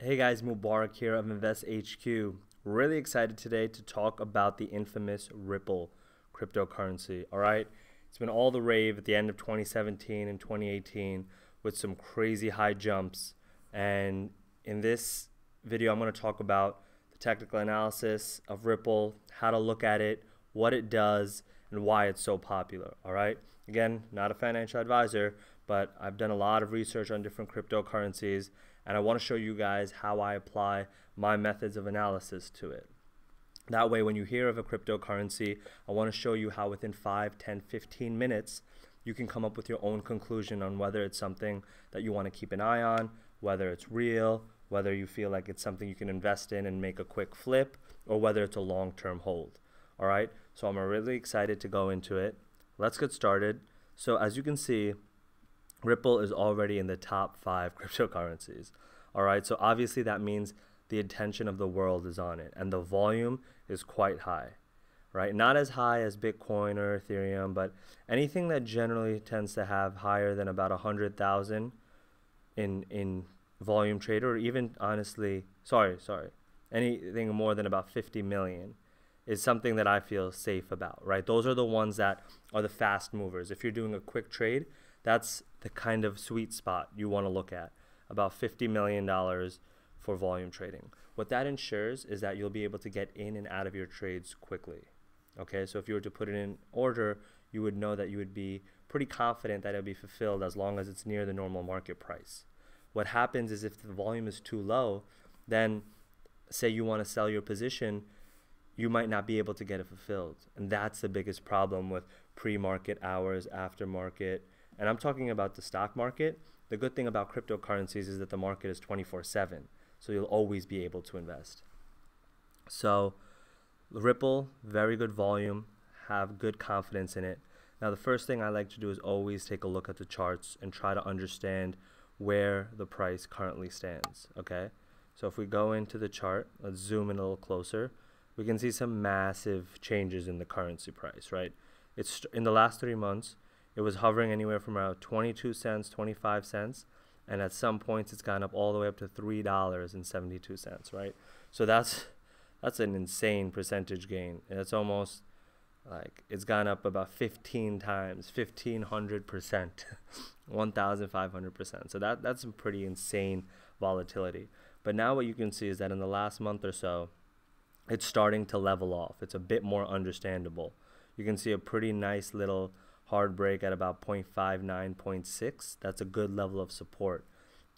Hey guys, Mubarak here of Invest HQ. Really excited today to talk about the infamous Ripple cryptocurrency. All right, it's been all the rave at the end of 2017 and 2018 with some crazy high jumps. And in this video, I'm going to talk about the technical analysis of Ripple, how to look at it, what it does, and why it's so popular. All right, again, not a financial advisor, but I've done a lot of research on different cryptocurrencies, and I want to show you guys how I apply my methods of analysis to it. That way, when you hear of a cryptocurrency, I want to show you how within 5, 10, 15 minutes, you can come up with your own conclusion on whether it's something that you want to keep an eye on, whether it's real, whether you feel like it's something you can invest in and make a quick flip, or whether it's a long-term hold. All right, so I'm really excited to go into it. Let's get started. So as you can see, Ripple is already in the top 5 cryptocurrencies. All right, so obviously that means the attention of the world is on it, and the volume is quite high, right? Not as high as Bitcoin or Ethereum, but anything that generally tends to have higher than about 100,000 in volume trade, or even honestly, anything more than about 50 million is something that I feel safe about, right? Those are the ones that are the fast movers. If you're doing a quick trade, that's the kind of sweet spot you want to look at, about $50 million for volume trading. What that ensures is that you'll be able to get in and out of your trades quickly. Okay, so if you were to put it in order, you would know that you would be pretty confident that it'll be fulfilled as long as it's near the normal market price. What happens is if the volume is too low, then say you want to sell your position, you might not be able to get it fulfilled. And that's the biggest problem with pre-market hours, after market. And I'm talking about the stock market. The good thing about cryptocurrencies is that the market is 24/7. So you'll always be able to invest. So Ripple, very good volume, have good confidence in it. Now the first thing I like to do is always take a look at the charts and try to understand where the price currently stands, okay? So if we go into the chart, let's zoom in a little closer, we can see some massive changes in the currency price, right? It's in the last 3 months, it was hovering anywhere from around 22 cents, 25 cents, and at some points it's gone up all the way up to $3.72, right? So that's an insane percentage gain. And it's almost like it's gone up about 15 times, 1,500%, 1,500%. So that's some pretty insane volatility. But now what you can see is that in the last month or so, it's starting to level off. It's a bit more understandable. You can see a pretty nice little hard break at about 0.59, 0.6. That's a good level of support.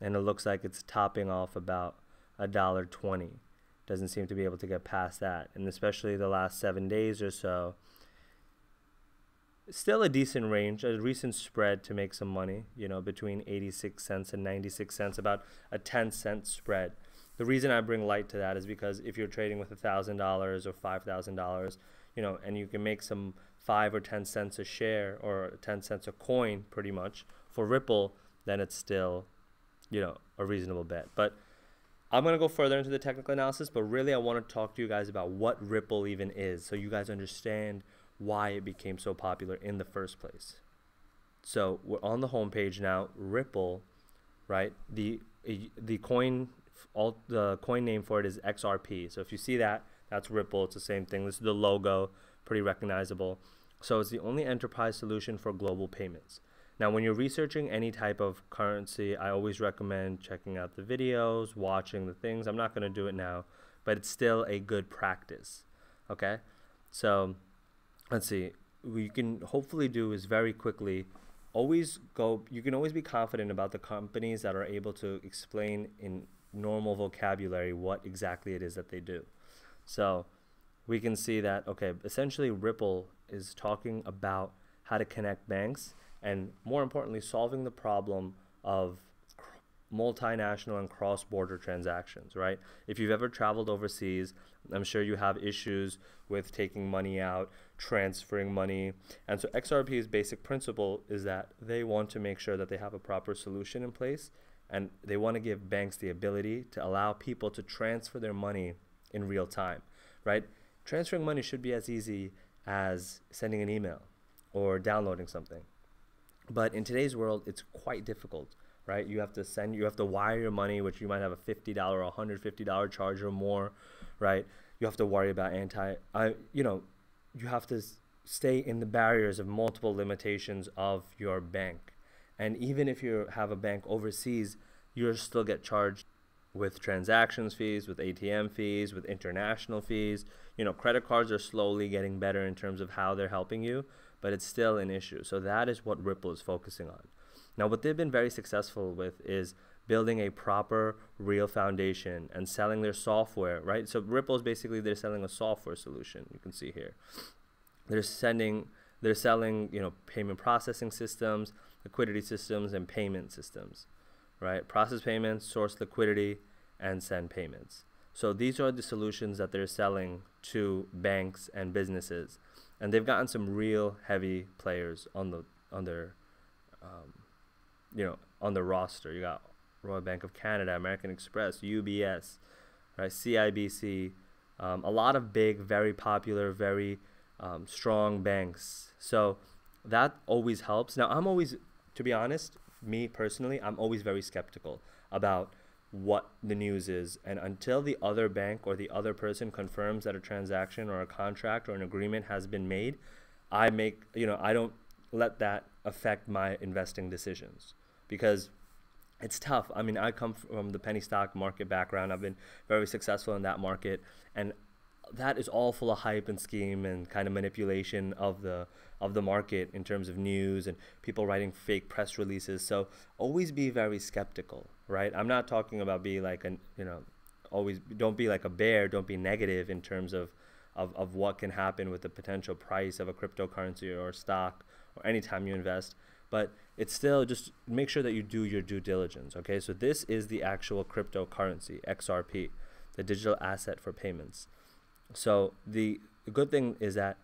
And it looks like it's topping off about $1.20. Doesn't seem to be able to get past that. And especially the last 7 days or so, still a decent range, a recent spread to make some money, you know, between 86 cents and 96 cents, about a 10-cent spread. The reason I bring light to that is because if you're trading with $1,000 or $5,000, you know, and you can make some 5 or 10 cents a share or 10 cents a coin pretty much for Ripple, then it's still, you know, a reasonable bet. But I'm going to go further into the technical analysis, but really I want to talk to you guys about what Ripple even is so you guys understand why it became so popular in the first place. So we're on the home page now. Ripple, right? The coin name for it is XRP. So if you see that, that's Ripple. It's the same thing. This is the logo, pretty recognizable. So it's the only enterprise solution for global payments. Now, when you're researching any type of currency, I always recommend checking out the videos, watching the things. I'm not going to do it now, but it's still a good practice. Okay, so let's see. What you can hopefully do is very quickly you can always be confident about the companies that are able to explain in normal vocabulary what exactly it is that they do. So we can see that, okay, essentially Ripple is talking about how to connect banks and, more importantly, solving the problem of multinational and cross-border transactions, right? If you've ever traveled overseas, I'm sure you have issues with taking money out, transferring money. And so XRP's basic principle is that they want to make sure that they have a proper solution in place, and they want to give banks the ability to allow people to transfer their money in real time, right? Transferring money should be as easy as sending an email or downloading something. But in today's world, it's quite difficult, right? You have to wire your money, which you might have a $50 or $150 charge or more, right? You have to worry about you have to stay in the barriers of multiple limitations of your bank. And even if you have a bank overseas, you'll still get charged with transactions fees, with ATM fees, with international fees. Credit cards are slowly getting better in terms of how they're helping you, but it's still an issue. So that is what Ripple is focusing on. Now, what they've been very successful with is building a proper, real foundation and selling their software, right? So Ripple is basically, they're selling a software solution. You can see here. They're selling, payment processing systems, liquidity systems, and payment systems, right? Process payments, source liquidity, and send payments. So these are the solutions that they're selling to banks and businesses, and they've gotten some real heavy players on their roster. You got Royal Bank of Canada, American Express, UBS, right? CIBC, a lot of big, very popular, very strong banks. So that always helps. Now, to be honest, me personally, I'm always very skeptical about what the news is, and until the other bank or the other person confirms that a transaction or a contract or an agreement has been made, I don't let that affect my investing decisions, because it's tough. I mean, I come from the penny stock market background. I've been very successful in that market, and that is all full of hype and scheme and kind of manipulation of the market in terms of news and people writing fake press releases. So always be very skeptical, right? I'm not talking about always don't be like a bear, don't be negative in terms of what can happen with the potential price of a cryptocurrency or stock or anytime you invest. But it's still, just make sure that you do your due diligence, okay? So this is the actual cryptocurrency, XRP, the digital asset for payments. So the good thing is that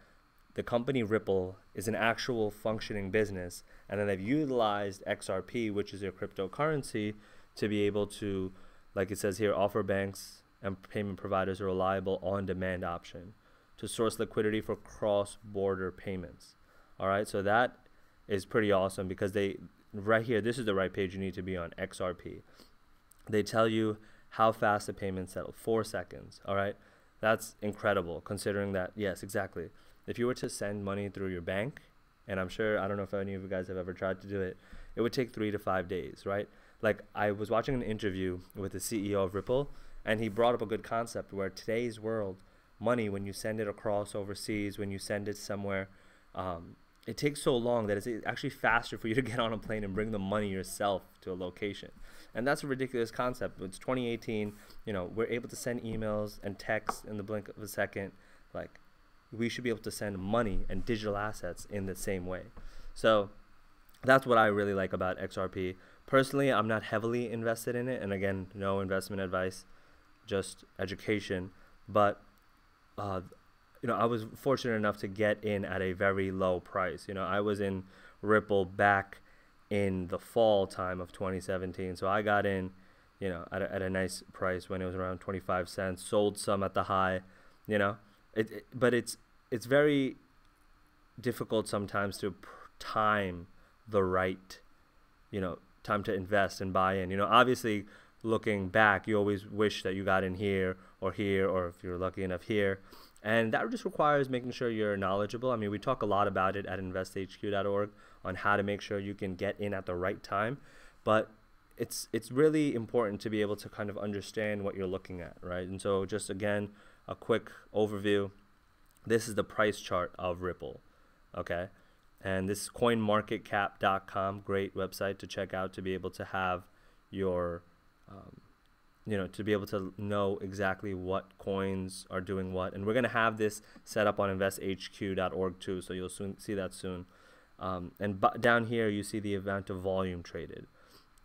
the company Ripple is an actual functioning business, and then they've utilized XRP, which is their cryptocurrency, to be able to, like it says here, offer banks and payment providers a reliable on-demand option to source liquidity for cross-border payments. All right, so that is pretty awesome, because right here, this is the right page you need to be on, XRP. They tell you how fast the payment settled, 4 seconds, all right? That's incredible, considering that, yes, exactly. If you were to send money through your bank, and I'm sure, I don't know if any of you guys have ever tried to do it, it would take 3 to 5 days, right? Like, I was watching an interview with the CEO of Ripple, and he brought up a good concept where today's world, money, when you send it across overseas, when you send it somewhere, it takes so long that it's actually faster for you to get on a plane and bring the money yourself to a location. And that's a ridiculous concept. It's 2018, we're able to send emails and texts in the blink of a second. Like, we should be able to send money and digital assets in the same way. So that's what I really like about XRP. Personally, I'm not heavily invested in it. And again, no investment advice, just education. But I was fortunate enough to get in at a very low price. I was in Ripple back in the fall time of 2017. So I got in, at a nice price when it was around 25 cents, sold some at the high, but it's very difficult sometimes to time the right, time to invest and buy in. Obviously, looking back, you always wish that you got in here, or if you're lucky enough here. And that just requires making sure you're knowledgeable. I mean, we talk a lot about it at investhq.org on how to make sure you can get in at the right time. But it's really important to be able to kind of understand what you're looking at, right? And so just, again, a quick overview. This is the price chart of Ripple, okay? And this is coinmarketcap.com, great website to check out to be able to have your to be able to know exactly what coins are doing what. And we're going to have this set up on investhq.org too, so you'll soon see that soon. And down here, you see the amount of volume traded.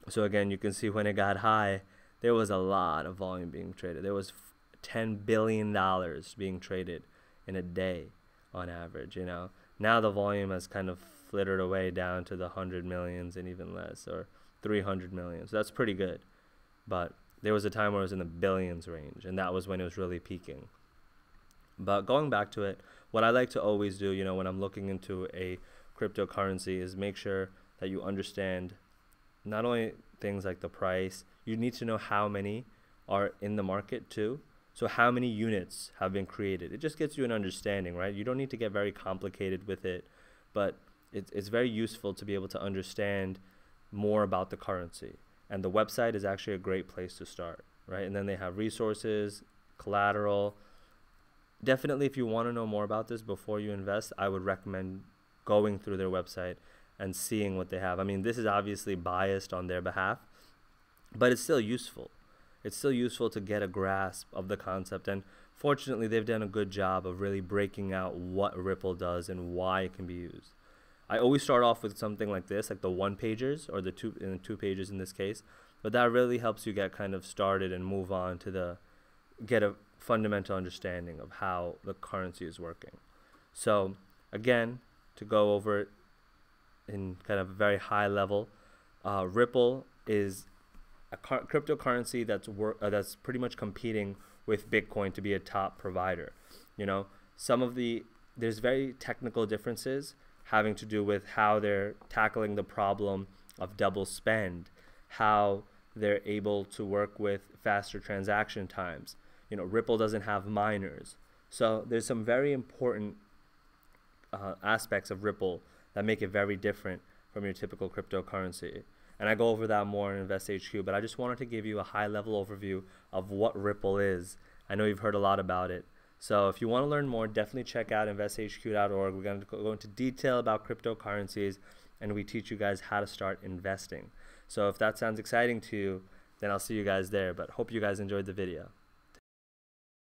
So again, you can see when it got high, there was a lot of volume being traded. There was $10 billion being traded in a day on average, Now the volume has kind of flittered away down to the 100 millions and even less, or 300 million. So that's pretty good. But there was a time where it was in the billions range, and that was when it was really peaking. But going back to it, what I like to always do, when I'm looking into a cryptocurrency, is make sure that you understand not only things like the price. You need to know how many are in the market too. So how many units have been created? It just gets you an understanding, right? You don't need to get very complicated with it, but it's very useful to be able to understand more about the currency. And the website is actually a great place to start, right? And then they have resources, collateral. Definitely, if you want to know more about this before you invest, I would recommend going through their website and seeing what they have. I mean, this is obviously biased on their behalf, but it's still useful. It's still useful to get a grasp of the concept. And fortunately, they've done a good job of really breaking out what Ripple does and why it can be used. I always start off with something like this, like the one pagers, or the two pages in this case, but that really helps you get kind of started and move on to get a fundamental understanding of how the currency is working. So again, to go over it in kind of a very high level, Ripple is a cryptocurrency that's pretty much competing with Bitcoin to be a top provider. You know, there's very technical differences having to do with how they're tackling the problem of double spend, how they're able to work with faster transaction times. You know, Ripple doesn't have miners. So there's some very important aspects of Ripple that make it very different from your typical cryptocurrency. And I go over that more in Invest HQ, but I just wanted to give you a high-level overview of what Ripple is. I know you've heard a lot about it. So if you want to learn more, definitely check out investhq.org. We're going to go into detail about cryptocurrencies, and we teach you guys how to start investing. So if that sounds exciting to you, then I'll see you guys there. But hope you guys enjoyed the video.